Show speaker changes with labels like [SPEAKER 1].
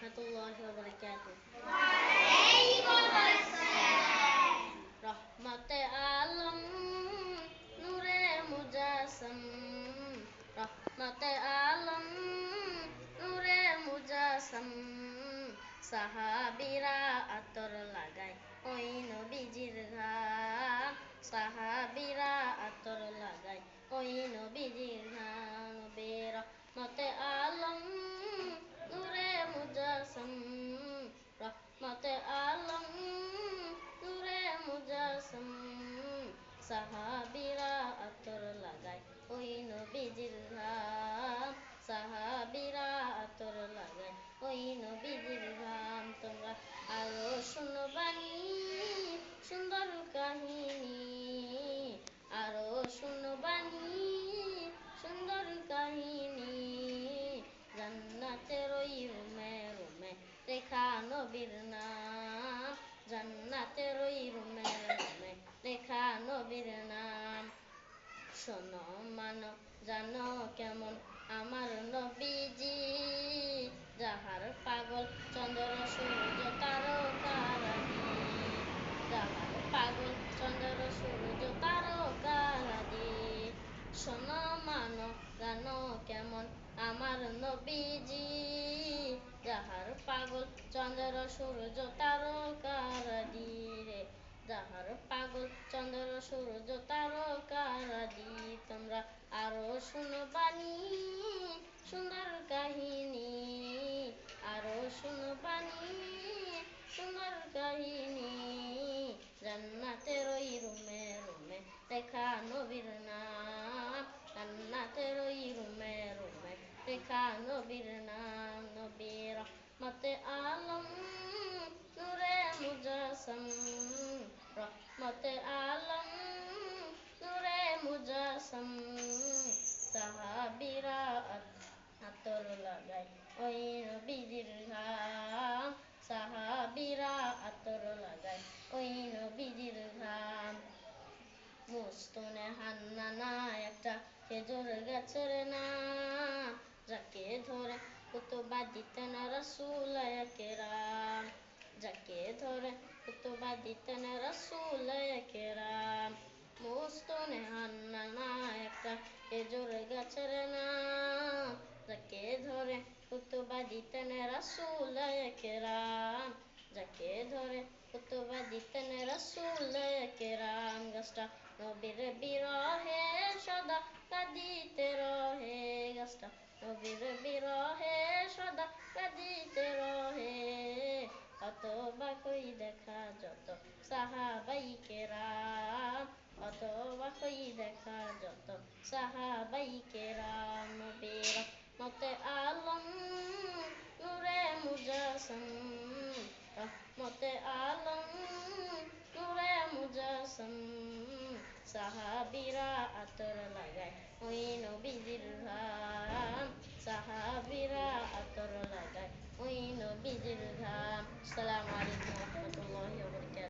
[SPEAKER 1] রহমতুল্লাহি ওয়া বারাকাতুহু। রহমতে আলম নূরে মুজাসসাম, রহমতে আলম নূরে মুজাসসাম, সাহাবীরা আতর লাগায় ওই নবীজির ঘাম, সাহাবীরা আতর লাগায় ওই নবীজির ঘাম। নবী রহমতে আলম নূরে মুজাসসাম, রহমতে আলম নূরে মুজাসসাম, সাহাবীরা আতর লাগায় ওই নবীজির ঘাম, সাহাবীরা আতর লাগায় ওই নবীজির ঘাম। তোমরা আরো শুনবানি সুন্দর কাহিনী, আরো শুনবানি সুন্দর কাহিনী, জান্নাতের ওই রুমে রুমে লেখা নবীর নাম, জান্নাতের ওই রুমে রুমে লেখা নবীর নাম। শোনো মানো জানো কেমন আমার নবীজি, যাহার পাগল চন্দ্র সূর্য তারকারাজি, যাহার পাগল চন্দ্র সূর্য তারকারাজি। শোনো মানো জানো কেমন আমার নবীজি, যাহার পাগল চন্দ্র সূর্য তারকারাজি রে, যাহার পাগল চন্দ্র সূর্য তারকারাজি। তোমরা আরো শুনবানি সুন্দর কাহিনী, আরো শুনবানি সুন্দর কাহিনী, জান্নাতের ওই রুমে রুমে লেখা নবীর নাম, জান্নাতের ওই রুমে রুমে লেখা নবীর নাম। নবী রহমতে আলম নূরে মুজাসসাম, রহমতে আলম নূরে মুজাসসাম, সাহাবীরা আতর লাগায় ওই নবীজির ঘাম, সাহাবীরা আতর লাগায় ওই নবীজির ঘাম। মুস্তুনে হান্নানা একটা খেজুর গাছের নাম, যাকে ধরে খুতবা দিতেন রাসূল কেরাম, যাকে ধরে খুতবা দিতেন রাসূল কেরাম। মুস্তুনে হান্নানা একটা খেজুর গাছের নাম, যাকে ধরে খুতবা দিতেন রাসূল কেরাম, যাকে ধরে খুতবা দিতেন রাসূল কেরাম। গাছটা নবীর বিরহে সদা কাঁদিতে রহে, গাছটা নবীর বিরহে সদা কাঁদিতে রহে, অতবা কই দেখা যত সাহাবাই কেরাম, অতবা কই দেখা যত সাহাবাই কেরাম। নবী রহমতে আলম নূরে মুজাসসাম, রহমতে আলম নূরে মুজাসসাম, সাহাবীরা আতর লাগায় ওই নবীজির ঘাম, সাহাবীরা আতর লাগায় ওই নবীজির ঘাম। আসসালামু